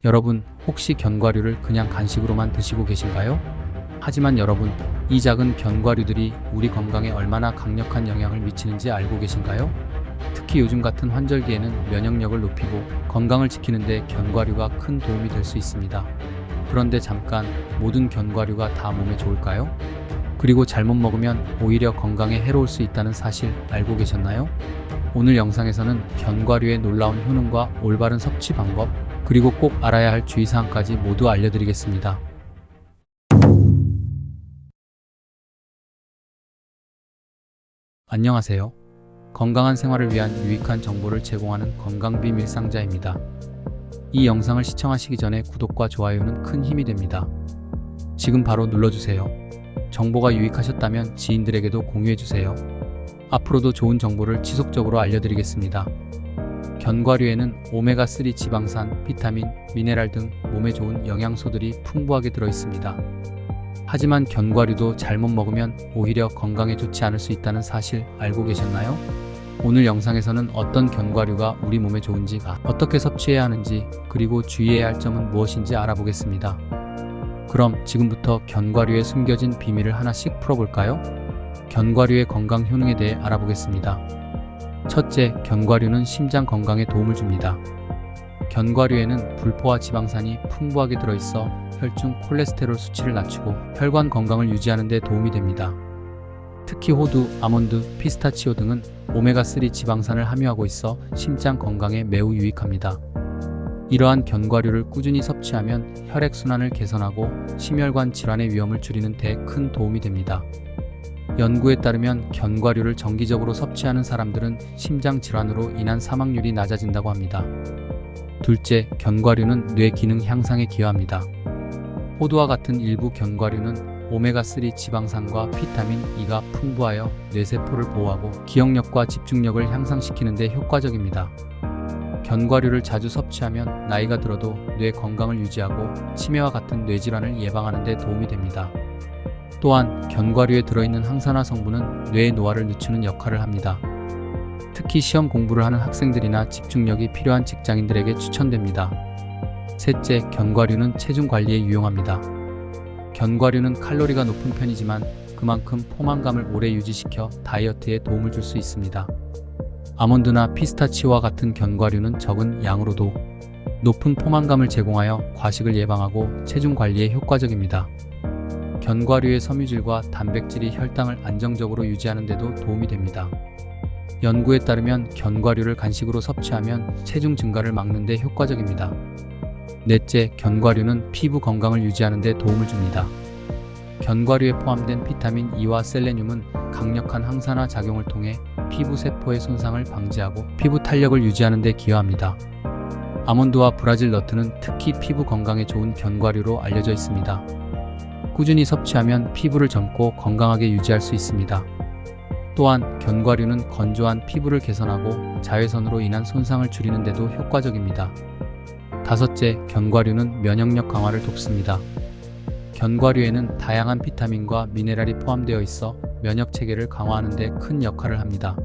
여러분, 혹시 견과류를 그냥 간식으로만 드시고 계신가요? 하지만 여러분, 이 작은 견과류들이 우리 건강에 얼마나 강력한 영향을 미치는지 알고 계신가요? 특히 요즘 같은 환절기에는 면역력을 높이고 건강을 지키는 데 견과류가 큰 도움이 될 수 있습니다. 그런데 잠깐, 모든 견과류가 다 몸에 좋을까요? 그리고 잘못 먹으면 오히려 건강에 해로울 수 있다는 사실 알고 계셨나요? 오늘 영상에서는 견과류의 놀라운 효능과 올바른 섭취 방법, 그리고 꼭 알아야 할 주의사항까지 모두 알려드리겠습니다. 안녕하세요. 건강한 생활을 위한 유익한 정보를 제공하는 건강빔 일상자입니다. 이 영상을 시청하시기 전에 구독과 좋아요는 큰 힘이 됩니다. 지금 바로 눌러주세요. 정보가 유익하셨다면 지인들에게도 공유해주세요. 앞으로도 좋은 정보를 지속적으로 알려드리겠습니다. 견과류에는 오메가3 지방산, 비타민, 미네랄 등 몸에 좋은 영양소들이 풍부하게 들어있습니다. 하지만 견과류도 잘못 먹으면 오히려 건강에 좋지 않을 수 있다는 사실 알고 계셨나요? 오늘 영상에서는 어떤 견과류가 우리 몸에 좋은지, 어떻게 섭취해야 하는지, 그리고 주의해야 할 점은 무엇인지 알아보겠습니다. 그럼 지금부터 견과류에 숨겨진 비밀을 하나씩 풀어볼까요? 견과류의 건강 효능에 대해 알아보겠습니다. 첫째, 견과류는 심장 건강에 도움을 줍니다. 견과류에는 불포화 지방산이 풍부하게 들어있어 혈중 콜레스테롤 수치를 낮추고 혈관 건강을 유지하는 데 도움이 됩니다. 특히 호두, 아몬드, 피스타치오 등은 오메가3 지방산을 함유하고 있어 심장 건강에 매우 유익합니다. 이러한 견과류를 꾸준히 섭취하면 혈액순환을 개선하고 심혈관 질환의 위험을 줄이는 데 큰 도움이 됩니다. 연구에 따르면 견과류를 정기적으로 섭취하는 사람들은 심장 질환으로 인한 사망률이 낮아진다고 합니다. 둘째, 견과류는 뇌 기능 향상에 기여합니다. 호두와 같은 일부 견과류는 오메가3 지방산과 비타민 E가 풍부하여 뇌세포를 보호하고 기억력과 집중력을 향상시키는 데 효과적입니다. 견과류를 자주 섭취하면 나이가 들어도 뇌 건강을 유지하고 치매와 같은 뇌질환을 예방하는 데 도움이 됩니다. 또한 견과류에 들어있는 항산화 성분은 뇌의 노화를 늦추는 역할을 합니다. 특히 시험 공부를 하는 학생들이나 집중력이 필요한 직장인들에게 추천됩니다. 셋째, 견과류는 체중 관리에 유용합니다. 견과류는 칼로리가 높은 편이지만 그만큼 포만감을 오래 유지시켜 다이어트에 도움을 줄 수 있습니다. 아몬드나 피스타치오와 같은 견과류는 적은 양으로도 높은 포만감을 제공하여 과식을 예방하고 체중 관리에 효과적입니다. 견과류의 섬유질과 단백질이 혈당을 안정적으로 유지하는 데도 도움이 됩니다. 연구에 따르면 견과류를 간식으로 섭취하면 체중 증가를 막는 데 효과적입니다. 넷째, 견과류는 피부 건강을 유지하는 데 도움을 줍니다. 견과류에 포함된 비타민 E와 셀레늄은 강력한 항산화 작용을 통해 피부 세포의 손상을 방지하고 피부 탄력을 유지하는 데 기여합니다. 아몬드와 브라질 너트는 특히 피부 건강에 좋은 견과류로 알려져 있습니다. 꾸준히 섭취하면 피부를 젊고 건강하게 유지할 수 있습니다. 또한 견과류는 건조한 피부를 개선하고 자외선으로 인한 손상을 줄이는 데도 효과적입니다. 다섯째, 견과류는 면역력 강화를 돕습니다. 견과류에는 다양한 비타민과 미네랄이 포함되어 있어 면역 체계를 강화하는 데 큰 역할을 합니다.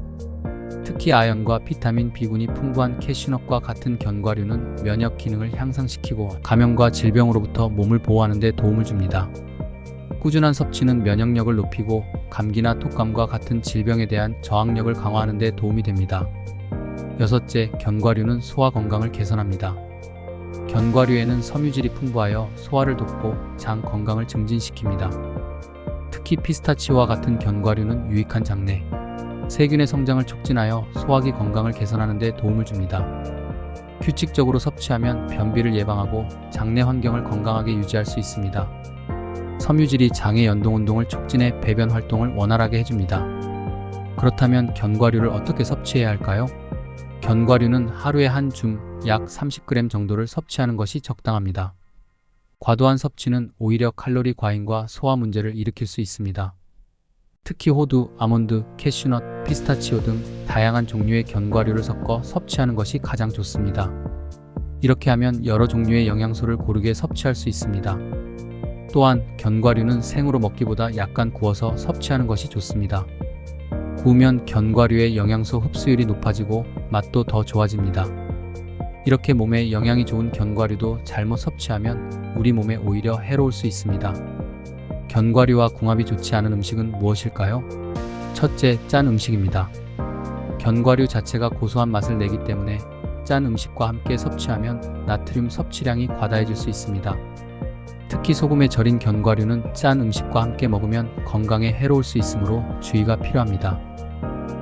특히 아연과 비타민 B군이 풍부한 캐슈넛과 같은 견과류는 면역 기능을 향상시키고 감염과 질병으로부터 몸을 보호하는 데 도움을 줍니다. 꾸준한 섭취는 면역력을 높이고 감기나 톡감과 같은 질병에 대한 저항력을 강화하는 데 도움이 됩니다. 여섯째, 견과류는 소화 건강을 개선합니다. 견과류에는 섬유질이 풍부하여 소화를 돕고 장 건강을 증진시킵니다. 특히 피스타치오와 같은 견과류는 유익한 장내, 세균의 성장을 촉진하여 소화기 건강을 개선하는 데 도움을 줍니다. 규칙적으로 섭취하면 변비를 예방하고 장내 환경을 건강하게 유지할 수 있습니다. 섬유질이 장의 연동 운동을 촉진해 배변 활동을 원활하게 해줍니다. 그렇다면 견과류를 어떻게 섭취해야 할까요? 견과류는 하루에 한 줌, 약 30g 정도를 섭취하는 것이 적당합니다. 과도한 섭취는 오히려 칼로리 과잉과 소화 문제를 일으킬 수 있습니다. 특히 호두, 아몬드, 캐슈넛, 피스타치오 등 다양한 종류의 견과류를 섞어 섭취하는 것이 가장 좋습니다. 이렇게 하면 여러 종류의 영양소를 고르게 섭취할 수 있습니다. 또한 견과류는 생으로 먹기보다 약간 구워서 섭취하는 것이 좋습니다. 구우면 견과류의 영양소 흡수율이 높아지고 맛도 더 좋아집니다. 이렇게 몸에 영양이 좋은 견과류도 잘못 섭취하면 우리 몸에 오히려 해로울 수 있습니다. 견과류와 궁합이 좋지 않은 음식은 무엇일까요? 첫째, 짠 음식입니다. 견과류 자체가 고소한 맛을 내기 때문에 짠 음식과 함께 섭취하면 나트륨 섭취량이 과다해질 수 있습니다. 특히 소금에 절인 견과류는 짠 음식과 함께 먹으면 건강에 해로울 수 있으므로 주의가 필요합니다.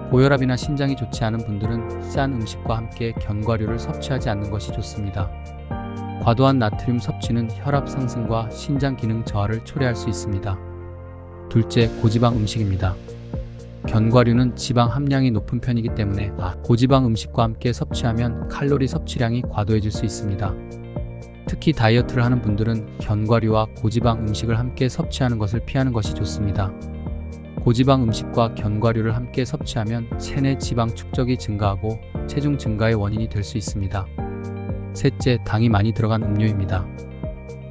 고혈압이나 신장이 좋지 않은 분들은 짠 음식과 함께 견과류를 섭취하지 않는 것이 좋습니다. 과도한 나트륨 섭취는 혈압 상승과 신장 기능 저하를 초래할 수 있습니다. 둘째, 고지방 음식입니다. 견과류는 지방 함량이 높은 편이기 때문에 고지방 음식과 함께 섭취하면 칼로리 섭취량이 과도해질 수 있습니다. 특히 다이어트를 하는 분들은 견과류와 고지방 음식을 함께 섭취하는 것을 피하는 것이 좋습니다. 고지방 음식과 견과류를 함께 섭취하면 체내 지방 축적이 증가하고 체중 증가의 원인이 될 수 있습니다. 셋째, 당이 많이 들어간 음료입니다.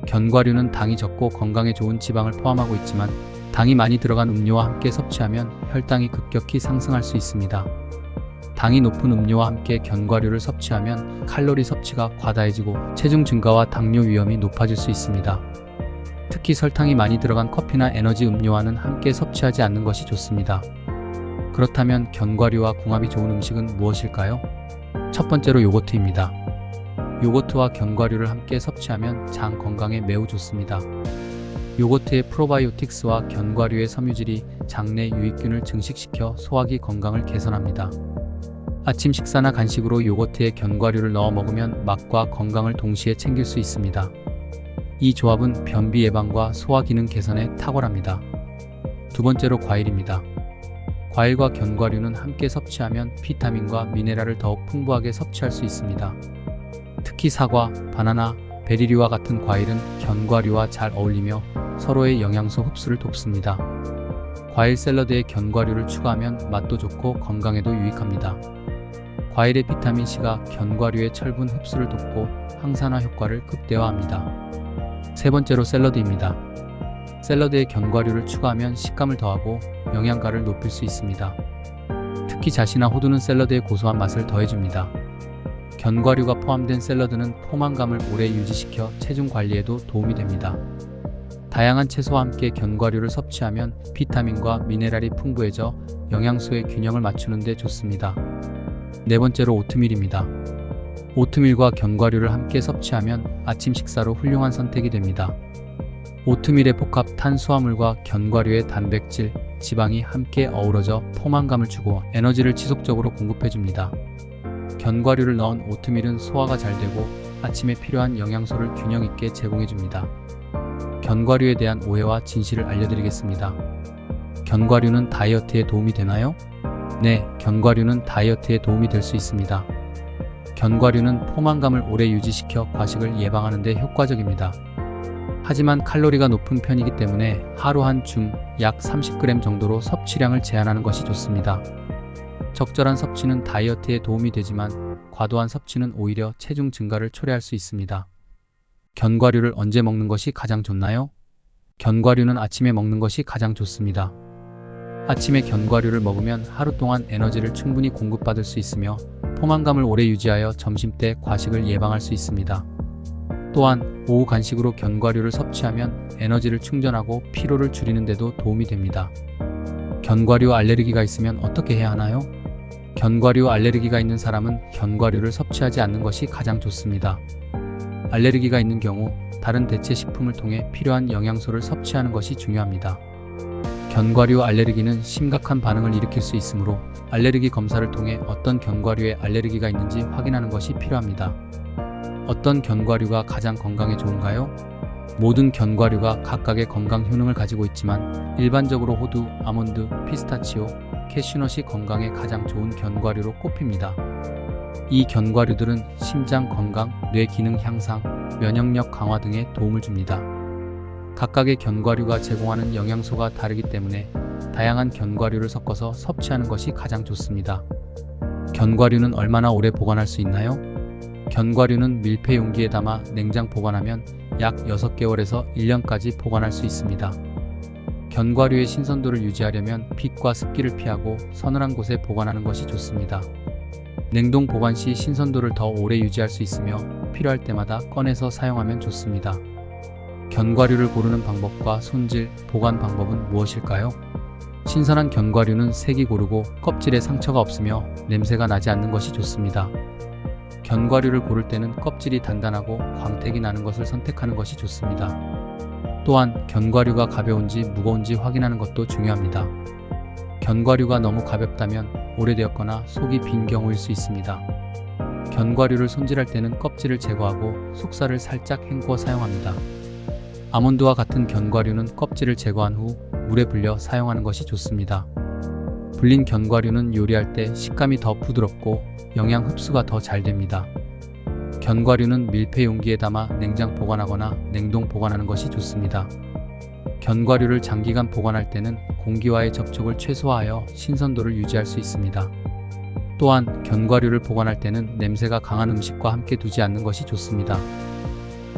견과류는 당이 적고 건강에 좋은 지방을 포함하고 있지만 당이 많이 들어간 음료와 함께 섭취하면 혈당이 급격히 상승할 수 있습니다. 당이 높은 음료와 함께 견과류를 섭취하면 칼로리 섭취가 과다해지고 체중 증가와 당뇨 위험이 높아질 수 있습니다. 특히 설탕이 많이 들어간 커피나 에너지 음료와는 함께 섭취하지 않는 것이 좋습니다. 그렇다면 견과류와 궁합이 좋은 음식은 무엇일까요? 첫 번째로 요거트입니다. 요거트와 견과류를 함께 섭취하면 장 건강에 매우 좋습니다. 요거트의 프로바이오틱스와 견과류의 섬유질이 장내 유익균을 증식시켜 소화기 건강을 개선합니다. 아침 식사나 간식으로 요거트에 견과류를 넣어 먹으면 맛과 건강을 동시에 챙길 수 있습니다. 이 조합은 변비 예방과 소화 기능 개선에 탁월합니다. 두 번째로 과일입니다. 과일과 견과류는 함께 섭취하면 비타민과 미네랄을 더욱 풍부하게 섭취할 수 있습니다. 특히 사과, 바나나, 베리류와 같은 과일은 견과류와 잘 어울리며 서로의 영양소 흡수를 돕습니다. 과일 샐러드에 견과류를 추가하면 맛도 좋고 건강에도 유익합니다. 과일의 비타민C가 견과류의 철분 흡수를 돕고 항산화 효과를 극대화합니다. 세 번째로 샐러드입니다. 샐러드에 견과류를 추가하면 식감을 더하고 영양가를 높일 수 있습니다. 특히 잣이나 호두는 샐러드의 고소한 맛을 더해줍니다. 견과류가 포함된 샐러드는 포만감을 오래 유지시켜 체중 관리에도 도움이 됩니다. 다양한 채소와 함께 견과류를 섭취하면 비타민과 미네랄이 풍부해져 영양소의 균형을 맞추는 데 좋습니다. 네 번째로 오트밀입니다. 오트밀과 견과류를 함께 섭취하면 아침 식사로 훌륭한 선택이 됩니다. 오트밀의 복합 탄수화물과 견과류의 단백질, 지방이 함께 어우러져 포만감을 주고 에너지를 지속적으로 공급해줍니다. 견과류를 넣은 오트밀은 소화가 잘 되고 아침에 필요한 영양소를 균형 있게 제공해줍니다. 견과류에 대한 오해와 진실을 알려드리겠습니다. 견과류는 다이어트에 도움이 되나요? 네, 견과류는 다이어트에 도움이 될 수 있습니다. 견과류는 포만감을 오래 유지시켜 과식을 예방하는 데 효과적입니다. 하지만 칼로리가 높은 편이기 때문에 하루 한 줌 약 30g 정도로 섭취량을 제한하는 것이 좋습니다. 적절한 섭취는 다이어트에 도움이 되지만 과도한 섭취는 오히려 체중 증가를 초래할 수 있습니다. 견과류를 언제 먹는 것이 가장 좋나요? 견과류는 아침에 먹는 것이 가장 좋습니다. 아침에 견과류를 먹으면 하루 동안 에너지를 충분히 공급받을 수 있으며 포만감을 오래 유지하여 점심때 과식을 예방할 수 있습니다. 또한 오후 간식으로 견과류를 섭취하면 에너지를 충전하고 피로를 줄이는 데도 도움이 됩니다. 견과류 알레르기가 있으면 어떻게 해야 하나요? 견과류 알레르기가 있는 사람은 견과류를 섭취하지 않는 것이 가장 좋습니다. 알레르기가 있는 경우 다른 대체 식품을 통해 필요한 영양소를 섭취하는 것이 중요합니다. 견과류 알레르기는 심각한 반응을 일으킬 수 있으므로 알레르기 검사를 통해 어떤 견과류에 알레르기가 있는지 확인하는 것이 필요합니다. 어떤 견과류가 가장 건강에 좋은가요? 모든 견과류가 각각의 건강 효능을 가지고 있지만 일반적으로 호두, 아몬드, 피스타치오, 캐슈넛이 건강에 가장 좋은 견과류로 꼽힙니다. 이 견과류들은 심장 건강, 뇌 기능 향상, 면역력 강화 등에 도움을 줍니다. 각각의 견과류가 제공하는 영양소가 다르기 때문에 다양한 견과류를 섞어서 섭취하는 것이 가장 좋습니다. 견과류는 얼마나 오래 보관할 수 있나요? 견과류는 밀폐 용기에 담아 냉장 보관하면 약 6개월에서 1년까지 보관할 수 있습니다. 견과류의 신선도를 유지하려면 빛과 습기를 피하고 서늘한 곳에 보관하는 것이 좋습니다. 냉동 보관 시 신선도를 더 오래 유지할 수 있으며 필요할 때마다 꺼내서 사용하면 좋습니다. 견과류를 고르는 방법과 손질, 보관 방법은 무엇일까요? 신선한 견과류는 색이 고르고 껍질에 상처가 없으며 냄새가 나지 않는 것이 좋습니다. 견과류를 고를 때는 껍질이 단단하고 광택이 나는 것을 선택하는 것이 좋습니다. 또한 견과류가 가벼운지 무거운지 확인하는 것도 중요합니다. 견과류가 너무 가볍다면 오래되었거나 속이 빈 경우일 수 있습니다. 견과류를 손질할 때는 껍질을 제거하고 속살을 살짝 헹궈 사용합니다. 아몬드와 같은 견과류는 껍질을 제거한 후 물에 불려 사용하는 것이 좋습니다. 불린 견과류는 요리할 때 식감이 더 부드럽고 영양 흡수가 더 잘 됩니다. 견과류는 밀폐 용기에 담아 냉장 보관하거나 냉동 보관하는 것이 좋습니다. 견과류를 장기간 보관할 때는 공기와의 접촉을 최소화하여 신선도를 유지할 수 있습니다. 또한 견과류를 보관할 때는 냄새가 강한 음식과 함께 두지 않는 것이 좋습니다.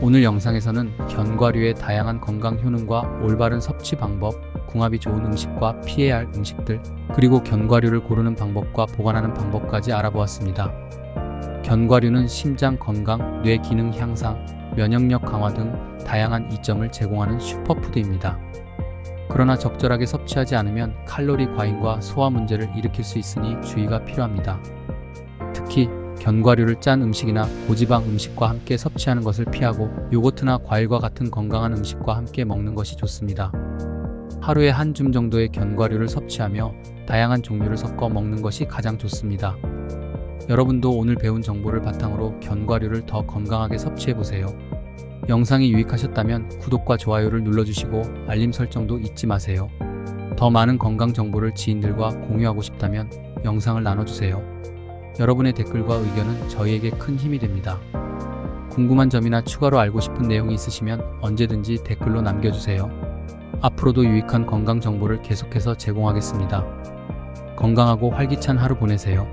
오늘 영상에서는 견과류의 다양한 건강 효능과 올바른 섭취 방법, 궁합이 좋은 음식과 피해야 할 음식들, 그리고 견과류를 고르는 방법과 보관하는 방법까지 알아보았습니다. 견과류는 심장 건강, 뇌 기능 향상, 면역력 강화 등 다양한 이점을 제공하는 슈퍼푸드입니다. 그러나 적절하게 섭취하지 않으면 칼로리 과잉과 소화 문제를 일으킬 수 있으니 주의가 필요합니다. 특히 견과류를 짠 음식이나 고지방 음식과 함께 섭취하는 것을 피하고 요거트나 과일과 같은 건강한 음식과 함께 먹는 것이 좋습니다. 하루에 한 줌 정도의 견과류를 섭취하며 다양한 종류를 섞어 먹는 것이 가장 좋습니다. 여러분도 오늘 배운 정보를 바탕으로 견과류를 더 건강하게 섭취해보세요. 영상이 유익하셨다면 구독과 좋아요를 눌러주시고 알림 설정도 잊지 마세요. 더 많은 건강 정보를 지인들과 공유하고 싶다면 영상을 나눠주세요. 여러분의 댓글과 의견은 저희에게 큰 힘이 됩니다. 궁금한 점이나 추가로 알고 싶은 내용이 있으시면 언제든지 댓글로 남겨주세요. 앞으로도 유익한 건강 정보를 계속해서 제공하겠습니다. 건강하고 활기찬 하루 보내세요.